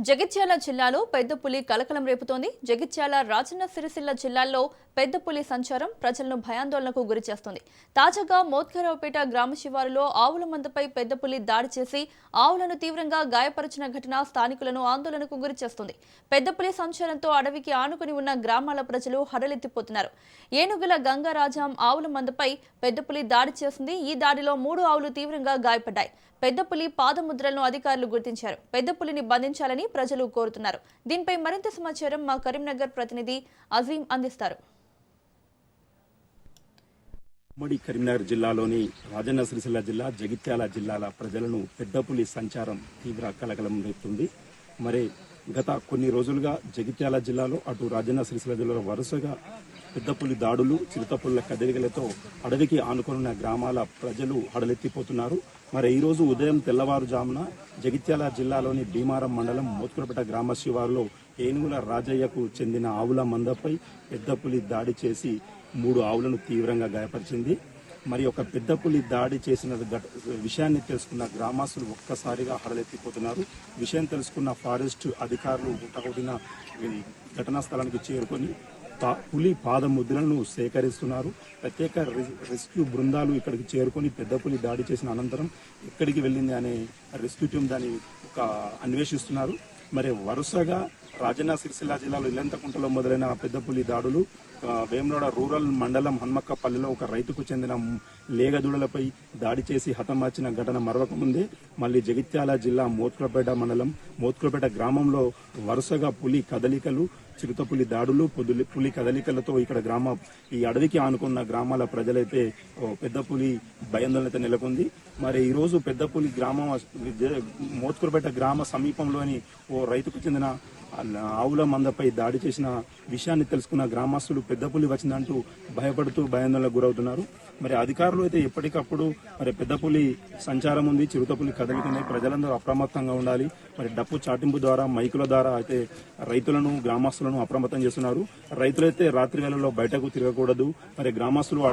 జగిత్యాల జిల్లాలో పెద్ద పులి కలకలం రేపుతోంది. జగిత్యాల రాజన్న సిరిసిల్ల జిల్లాల్లో పెద్ద పులి సంచారం ప్రజలను భయాందోళనకు గురిచేస్తోంది. తాజాగా మోత్కరావుపేట గ్రామ శివారులో ఆవుల మందపై పెద్ద పులి దాడి చేసి ఆవులను తీవ్రంగా గాయపరిచిన ఘటన స్థానికులను ఆందోళనకు గురిచేస్తోంది. పెద్ద పులి సంచారంతో అడవికి ఆనుకుని ఉన్న గ్రామాల ప్రజలు హడలెత్తిపోతున్నారు. ఏనుగుల గంగారాజాం ఆవుల మందపై పెద్ద పులి దాడి చేసింది. ఈ దాడిలో 3 ఆవులు తీవ్రంగా గాయపడ్డాయి. పెద్ద పులి పాదముద్రలను అధికారులు గుర్తించారు. పెద్ద పులిని బంధించాలని ప్రజలు కోరుతున్నారు. దీనిపై మరింత సమాచారం మా కరీంనగర్ ప్రతినిధి అజీం అందిస్తారు. ఉమ్మడి కరీంనగర్ జిల్లాలోని రాజన్న సిరిసిల్ల జిల్లా, జగిత్యాల జిల్లాల ప్రజలను పెద్ద పులి సంచారం తీవ్ర కలకలం రేపుతుంది. మరి గత కొన్ని రోజులుగా జగిత్యాల జిల్లాలో అటు రాజన్న సిరిసిల్ల జిల్లాలో వరుసగా పెద్ద పులి దాడులు, చిరుతపుల్ల కదలికలతో అడవికి ఆనుకున్న గ్రామాల ప్రజలు హడలెత్తిపోతున్నారు. మరి ఈ రోజు ఉదయం తెల్లవారుజామున జగిత్యాల జిల్లాలోని భీమారం మండలం మోత్కురపేట గ్రామ శివారులో ఏనుగుల రాజయ్యకు చెందిన ఆవుల మందపై పెద్ద పులి దాడి చేసి 3 ఆవులను తీవ్రంగా గాయపరిచింది. మరి ఒక పెద్ద పులి దాడి చేసిన విషయాన్ని తెలుసుకున్న గ్రామస్తులు ఒక్కసారిగా హడలెత్తిపోతున్నారు. విషయం తెలుసుకున్న ఫారెస్ట్ అధికారులు హుటాహుటిన ఘటనా స్థలానికి చేరుకొని పులి పాదముద్రలను సేకరిస్తున్నారు. ప్రత్యేక రెస్క్యూ బృందాలు ఇక్కడికి చేరుకొని పెద్ద పులి దాడి చేసిన అనంతరం ఎక్కడికి వెళ్ళింది అనే రెస్క్యూ టీం దాన్ని అన్వేషిస్తున్నారు. మరి వరుసగా రాజన్న సిరిసిల్ల జిల్లాలో ఇల్లంతకుంటలో మొదలైన పెద్ద పులి దాడులు వేములవాడ రూరల్ మండలం హన్మక్కపల్లిలో ఒక రైతుకు చెందిన లేగదూడలపై దాడి చేసి హతమార్చిన ఘటన మరొక ముందే మళ్ళీ జగిత్యాల జిల్లా మోత్కురపేట మండలం మోత్కురపేట గ్రామంలో వరుసగా పులి కదలికలు, చిరుతపులి దాడులు, పులి కదలికలతో ఇక్కడ ఈ అడవికి ఆనుకున్న గ్రామాల ప్రజలైతే పెద్ద పులి భయాందోళన నెలకొంది. మరి ఈ రోజు పెద్ద పులి గ్రామం మోత్కురపేట గ్రామ సమీపంలోని ఓ రైతుకు చెందిన ఆవుల మందపై దాడి చేసిన విషయాన్ని తెలుసుకున్న గ్రామస్తులు పెద్ద పులి వచ్చిందంటూ భయపడుతూ భయాందోళనకు గురవుతున్నారు. మరి అధికారులు అయితే ఎప్పటికప్పుడు మరి పెద్ద పులి సంచారం ఉంది, చిరుతపులి కదలికనే, ప్రజలందరూ అప్రమత్తంగా ఉండాలి. మరి డప్పు చాటింపు ద్వారా, మైకుల ద్వారా అయితే రైతులను, గ్రామస్తులను అప్రమత్తం చేస్తున్నారు. రైతులైతే రాత్రి వేళల్లో బయటకు తిరగకూడదు. మరి గ్రామస్తులు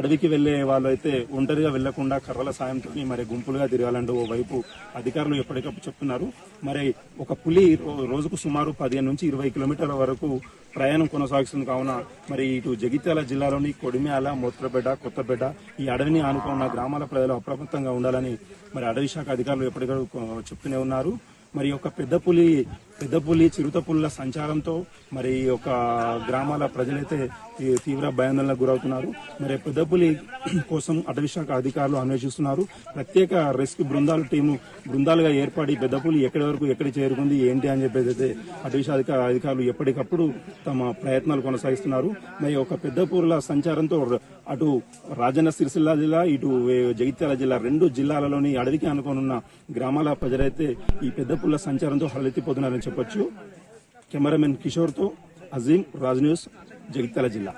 అడవికి వెళ్లే వాళ్ళు అయితే ఒంటరిగా వెళ్లకుండా కర్రల సాయంతో మరి గుంపులుగా తిరగాలంటూ ఓవైపు అధికారులు ఎప్పటికప్పుడు చెప్తున్నారు. మరి ఒక పులి రోజుకు సుమారు 15 నుంచి 20 కిలోమీటర్ల వరకు ప్రయాణం కొనసాగిస్తుంది. కావున మరి ఇటు జగిత్యాల జిల్లాలోని కొడిమ్యాల, మోత్కురపేట, కొత్తపేట ఈ అడవిని ఆనుకున్న గ్రామాల ప్రజలు అప్రమత్తంగా ఉండాలని మరి అడవి శాఖ అధికారులు ఎప్పటికప్పుడు చెప్తూనే ఉన్నారు. మరి ఒక పెద్ద పులి చిరుతపుల్ల సంచారంతో మరి ఒక గ్రామాల ప్రజలైతే తీవ్ర భయాందోళనకు గురవుతున్నారు. మరి పెద్ద పులి కోసం అటవీ శాఖ అధికారులు అన్వేషిస్తున్నారు. ప్రత్యేక రెస్క్యూ బృందాలుగా ఏర్పడి పెద్ద పులి ఎక్కడి చేరుకుంది ఏంటి అని చెప్పేసి అయితే అటవీ శాఖ అధికారులు ఎప్పటికప్పుడు తమ ప్రయత్నాలు కొనసాగిస్తున్నారు. మరి ఒక పెద్ద పుల్ల సంచారంతో అటు రాజన్న సిరిసిల్ల జిల్లా, ఇటు జగిత్యాల జిల్లా 2 జిల్లాలలోని అడవికి అనుకోనున్న గ్రామాల ప్రజలైతే ఈ పెద్ద పుల్ల సంచారంతో హడలెత్తిపోతున్నారని చెప్పొచ్చు. కెమెరామెన్ కిషోర్తో అజీం, రాజ్ న్యూస్, జగిత్యాల జిల్లా.